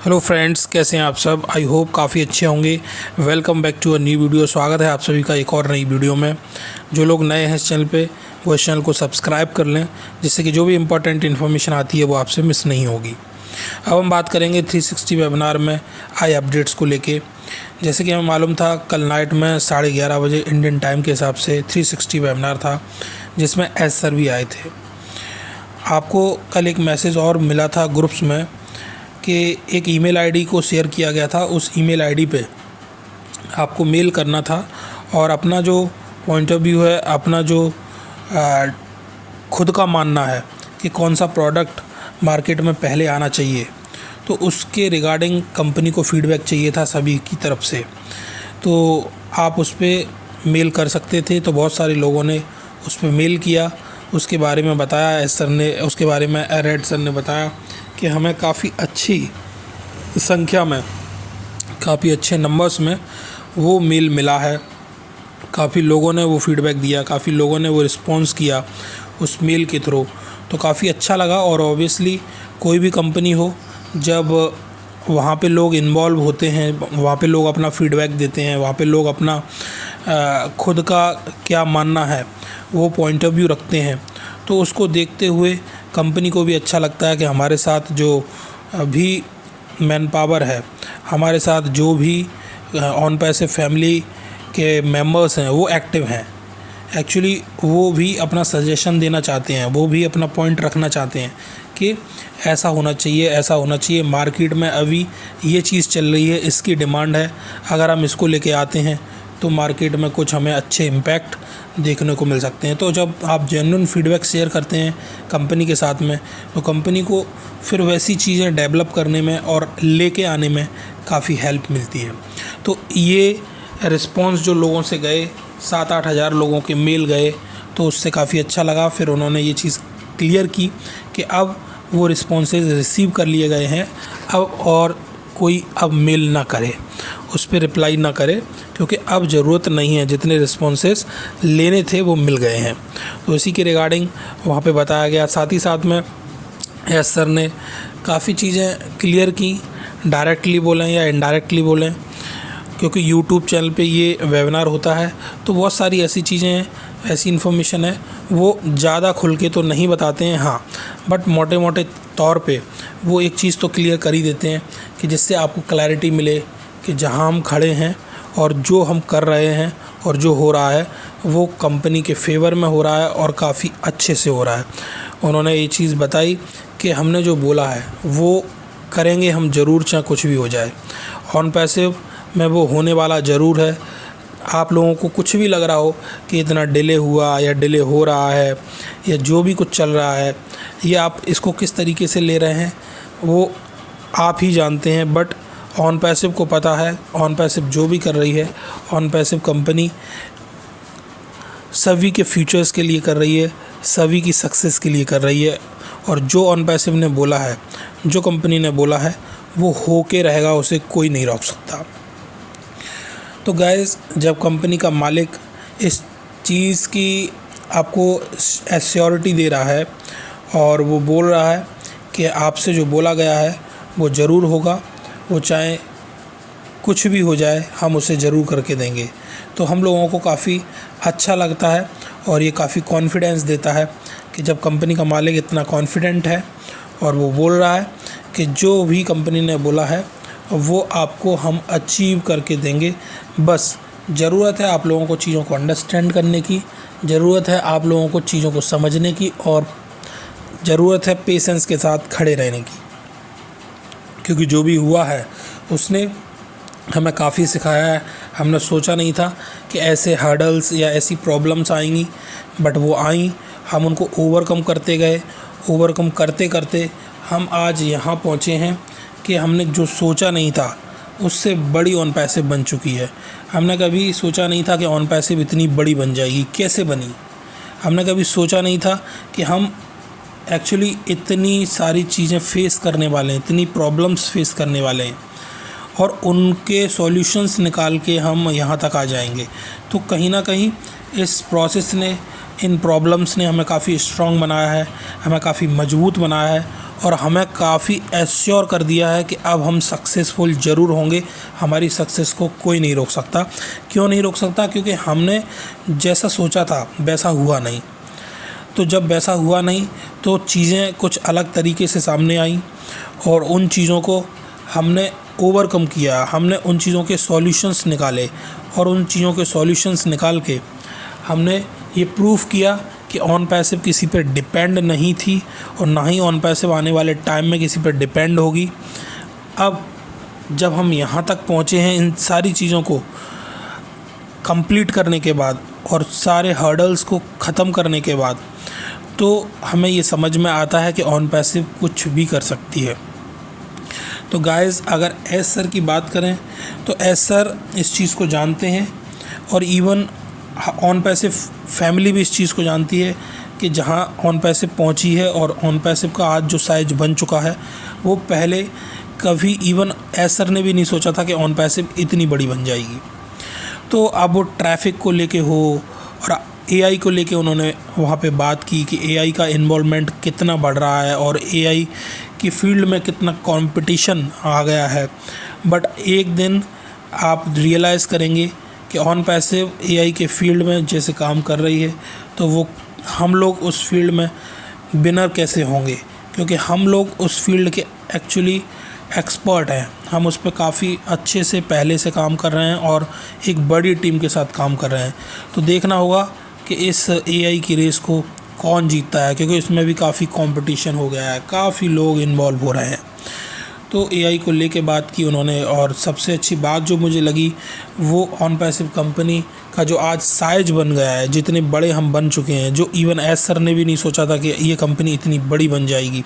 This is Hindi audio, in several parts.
हेलो फ्रेंड्स, कैसे हैं आप सब। आई होप काफ़ी अच्छे होंगे। Welcome back to a new video. स्वागत है आप सभी का एक और नई वीडियो में। जो लोग नए हैं इस चैनल पे वो इस चैनल को सब्सक्राइब कर लें, जिससे कि जो भी इम्पोर्टेंट इन्फॉर्मेशन आती है वो आपसे मिस नहीं होगी। अब हम बात करेंगे 360 वेबिनार में आई अपडेट्स को लेके। जैसे कि हमें मालूम था, कल नाइट में 11:30 बजे इंडियन टाइम के हिसाब से 360 वेबिनार था, जिसमें एस सर भी आए थे। आपको कल एक मैसेज और मिला था ग्रुप्स में कि एक ईमेल आईडी को शेयर किया गया था। उस ईमेल आईडी पे आपको मेल करना था और अपना जो पॉइंट ऑफ व्यू है, अपना जो खुद का मानना है कि कौन सा प्रोडक्ट मार्केट में पहले आना चाहिए, तो उसके रिगार्डिंग कंपनी को फीडबैक चाहिए था सभी की तरफ से। तो आप उस पर मेल कर सकते थे। तो बहुत सारे लोगों ने उस पर मेल किया, उसके बारे में बताया। एस सर ने उसके बारे में रेड सर ने बताया कि हमें काफ़ी अच्छी संख्या में, काफ़ी अच्छे नंबर्स में वो मेल मिला है। काफ़ी लोगों ने वो फीडबैक दिया, काफ़ी लोगों ने वो रिस्पॉन्स किया उस मेल के थ्रू। तो काफ़ी अच्छा लगा। और ऑब्वियसली कोई भी कंपनी हो, जब वहाँ पे लोग इन्वॉल्व होते हैं, वहाँ पे लोग अपना फीडबैक देते हैं, वहाँ पे लोग अपना खुद का क्या मानना है वो पॉइंट ऑफ व्यू रखते हैं, तो उसको देखते हुए कंपनी को भी अच्छा लगता है कि हमारे साथ जो भी मैन पावर है, हमारे साथ जो भी ऑन पैसिव फैमिली के मेंबर्स हैं वो एक्टिव हैं। एक्चुअली वो भी अपना सजेशन देना चाहते हैं, वो भी अपना पॉइंट रखना चाहते हैं कि ऐसा होना चाहिए, ऐसा होना चाहिए। मार्केट में अभी ये चीज़ चल रही है, इसकी डिमांड है, अगर हम इसको लेके आते हैं तो मार्केट में कुछ हमें अच्छे इम्पैक्ट देखने को मिल सकते हैं। तो जब आप जेन्युइन फीडबैक शेयर करते हैं कंपनी के साथ में, तो कंपनी को फिर वैसी चीज़ें डेवलप करने में और लेके आने में काफ़ी हेल्प मिलती है। तो ये रिस्पॉन्स जो लोगों से गए, 7-8 हज़ार लोगों के मेल गए, तो उससे काफ़ी अच्छा लगा। फिर उन्होंने ये चीज़ क्लियर की कि अब वो रिस्पॉन्सेज रिसीव कर लिए गए हैं, अब और कोई अब मेल ना करे, उस पर रिप्लाई ना करे, क्योंकि अब ज़रूरत नहीं है। जितने रिस्पॉन्सेस लेने थे वो मिल गए हैं। तो इसी के रिगार्डिंग वहाँ पे बताया गया। साथ ही साथ में एस सर ने काफ़ी चीज़ें क्लियर की, डायरेक्टली बोलें या इनडायरेक्टली बोलें, क्योंकि यूट्यूब चैनल पे ये वेबिनार होता है, तो बहुत सारी ऐसी चीज़ें हैं, ऐसी इन्फॉर्मेशन है, वो ज़्यादा खुल के तो नहीं बताते हैं, हाँ, बट मोटे मोटे तौर पे वो एक चीज़ तो क्लियर कर ही देते हैं कि जिससे आपको क्लैरिटी मिले कि जहाँ हम खड़े हैं और जो हम कर रहे हैं और जो हो रहा है वो कंपनी के फेवर में हो रहा है और काफ़ी अच्छे से हो रहा है। उन्होंने ये चीज़ बताई कि हमने जो बोला है वो करेंगे हम ज़रूर, चाहे कुछ भी हो जाए। ऑन पैसिव में वो होने वाला ज़रूर है। आप लोगों को कुछ भी लग रहा हो कि इतना डिले हुआ या डिले हो रहा है या जो भी कुछ चल रहा है, ये आप इसको किस तरीके से ले रहे हैं वो आप ही जानते हैं। बट ऑन पैसिव को पता है, ऑन पैसिव जो भी कर रही है, ऑन पैसिव कंपनी सभी के फ्यूचर्स के लिए कर रही है, सभी की सक्सेस के लिए कर रही है। और जो ऑन पैसिव ने बोला है, जो कंपनी ने बोला है, वो हो के रहेगा, उसे कोई नहीं रोक सकता। तो गाइस, जब कंपनी का मालिक इस चीज़ की आपको एश्योरिटी दे रहा है और वो बोल रहा है कि आपसे जो बोला गया है वो ज़रूर होगा, वो चाहे कुछ भी हो जाए हम उसे ज़रूर करके देंगे, तो हम लोगों को काफ़ी अच्छा लगता है। और ये काफ़ी कॉन्फिडेंस देता है कि जब कंपनी का मालिक इतना कॉन्फिडेंट है और वो बोल रहा है कि जो भी कंपनी ने बोला है वो आपको हम अचीव करके देंगे। बस ज़रूरत है आप लोगों को चीज़ों को अंडरस्टैंड करने की, ज़रूरत है आप लोगों को चीज़ों को समझने की, और ज़रूरत है पेशेंस के साथ खड़े रहने की। क्योंकि जो भी हुआ है उसने हमें काफ़ी सिखाया है। हमने सोचा नहीं था कि ऐसे हर्डल्स या ऐसी प्रॉब्लम्स आएंगी, बट वो आई, हम उनको ओवरकम करते गए। ओवरकम करते करते हम आज यहाँ पहुँचे हैं कि हमने जो सोचा नहीं था उससे बड़ी ऑन पैसिव बन चुकी है। हमने कभी सोचा नहीं था कि ऑन पैसिव इतनी बड़ी बन जाएगी, कैसे बनी। हमने कभी सोचा नहीं था कि हम एक्चुअली इतनी सारी चीज़ें फेस करने वाले हैं, इतनी प्रॉब्लम्स फेस करने वाले हैं और उनके सॉल्यूशंस निकाल के हम यहाँ तक आ जाएंगे। तो कहीं ना कहीं इस प्रोसेस ने इन प्रॉब्लम्स ने हमें काफ़ी स्ट्रॉन्ग बनाया है, हमें काफ़ी मजबूत बनाया है और हमें काफ़ी एश्योर कर दिया है कि अब हम सक्सेसफुल ज़रूर होंगे। हमारी सक्सेस को कोई नहीं रोक सकता। क्यों नहीं रोक सकता? क्योंकि हमने जैसा सोचा था वैसा हुआ नहीं। तो जब वैसा हुआ नहीं तो चीज़ें कुछ अलग तरीके से सामने आई और उन चीज़ों को हमने ओवरकम किया। हमने उन चीज़ों के सॉल्यूशंस निकाले और उन चीज़ों के सॉल्यूशंस निकाल के हमने ये प्रूफ किया कि ऑन पैसिव किसी पे डिपेंड नहीं थी और ना ही ऑन पैसिव आने वाले टाइम में किसी पे डिपेंड होगी। अब जब हम यहाँ तक पहुँचे हैं इन सारी चीज़ों को कंप्लीट करने के बाद और सारे हर्डल्स को ख़त्म करने के बाद, तो हमें ये समझ में आता है कि ऑन पैसिव कुछ भी कर सकती है। तो गाइज़, अगर एस सर की बात करें तो एस सर इस चीज़ को जानते हैं और इवन ऑन पैसिव फैमिली भी इस चीज़ को जानती है कि जहाँ ऑन पैसिव पहुँची है और ऑन पैसिव का आज जो साइज बन चुका है वो पहले कभी इवन एस सर ने भी नहीं सोचा था कि ऑन पैसिव इतनी बड़ी बन जाएगी। तो अब वो ट्रैफिक को लेके हो और एआई को लेके उन्होंने वहाँ पे बात की कि एआई का इन्वॉल्वमेंट कितना बढ़ रहा है और एआई की फील्ड में कितना कंपटीशन आ गया है। बट एक दिन आप रियलाइज़ करेंगे कि ऑन पैसिव एआई के फील्ड में जैसे काम कर रही है तो वो हम लोग उस फील्ड में विनर कैसे होंगे, क्योंकि हम लोग उस फील्ड के एक्चुअली एक्सपर्ट हैं। हम उस पर काफ़ी अच्छे से पहले से काम कर रहे हैं और एक बड़ी टीम के साथ काम कर रहे हैं। तो देखना होगा कि इस एआई की रेस को कौन जीतता है, क्योंकि इसमें भी काफ़ी कंपटीशन हो गया है, काफ़ी लोग इन्वॉल्व हो रहे हैं। तो एआई को लेके बात की उन्होंने और सबसे अच्छी बात जो मुझे लगी वो ऑन पैसिव कंपनी का जो आज साइज बन गया है, जितने बड़े हम बन चुके हैं, जो इवन एस सर ने भी नहीं सोचा था कि ये कंपनी इतनी बड़ी बन जाएगी।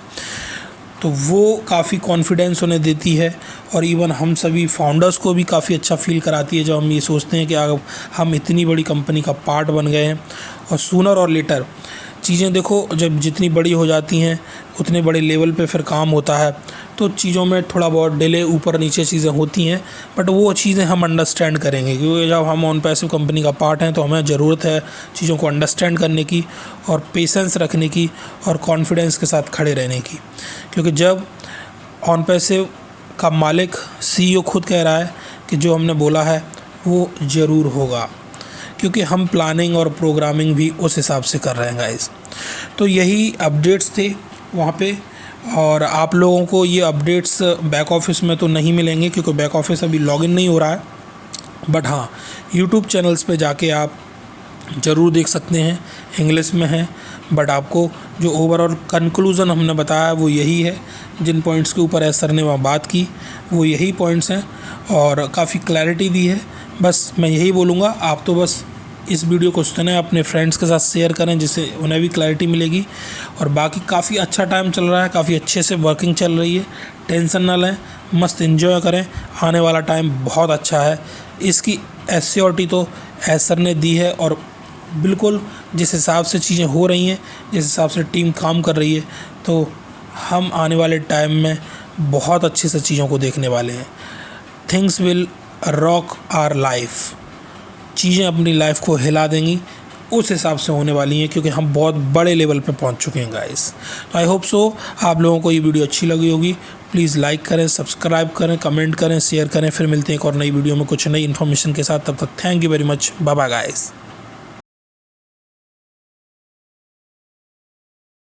तो वो काफ़ी कॉन्फिडेंस उन्हें देती है और इवन हम सभी फाउंडर्स को भी काफ़ी अच्छा फील कराती है जब हम ये सोचते हैं कि अब हम इतनी बड़ी कंपनी का पार्ट बन गए हैं। और सूनर और लेटर चीज़ें देखो, जब जितनी बड़ी हो जाती हैं उतने बड़े लेवल पे फिर काम होता है, तो चीज़ों में थोड़ा बहुत डिले ऊपर नीचे चीज़ें होती हैं, बट वो चीज़ें हम अंडरस्टैंड करेंगे क्योंकि जब हम ऑन पैसिव कंपनी का पार्ट हैं तो हमें ज़रूरत है चीज़ों को अंडरस्टैंड करने की और पेशेंस रखने की और कॉन्फिडेंस के साथ खड़े रहने की। क्योंकि जब ऑन पैसिव का मालिक सीईओ खुद कह रहा है कि जो हमने बोला है वो ज़रूर होगा, क्योंकि हम प्लानिंग और प्रोग्रामिंग भी उस हिसाब से कर रहे हैं गाइस। तो यही अपडेट्स थे वहाँ पे और आप लोगों को ये अपडेट्स बैक ऑफिस में तो नहीं मिलेंगे क्योंकि बैक ऑफिस अभी लॉगिन नहीं हो रहा है, बट हाँ यूट्यूब चैनल्स पे जाके आप ज़रूर देख सकते हैं। इंग्लिश में है, बट आपको जो ओवरऑल कंक्लूज़न हमने बताया वो यही है। जिन पॉइंट्स के ऊपर एस सर ने वहाँ बात की वो यही पॉइंट्स हैं और काफ़ी क्लैरिटी दी है। बस मैं यही बोलूँगा, आप तो बस इस वीडियो को सुने, अपने फ्रेंड्स के साथ शेयर करें जिससे उन्हें भी क्लैरिटी मिलेगी। और बाकी काफ़ी अच्छा टाइम चल रहा है, काफ़ी अच्छे से वर्किंग चल रही है, टेंशन ना लें, मस्त एंजॉय करें। आने वाला टाइम बहुत अच्छा है, इसकी एश्योरिटी तो एस सर ने दी है और बिल्कुल जिस हिसाब से चीज़ें हो रही हैं, जिस हिसाब से टीम काम कर रही है, तो हम आने वाले टाइम में बहुत अच्छे से चीज़ों को देखने वाले हैं। Things will rock our life, चीज़ें अपनी लाइफ को हिला देंगी, उस हिसाब से होने वाली हैं क्योंकि हम बहुत बड़े लेवल पे पहुंच चुके हैं गाइस। तो आई होप सो आप लोगों को ये वीडियो अच्छी लगी होगी। प्लीज़ लाइक करें, सब्सक्राइब करें, कमेंट करें, शेयर करें। फिर मिलते हैं एक और नई वीडियो में कुछ नई इन्फॉर्मेशन के साथ। तब तक thank you very much, bye bye guys.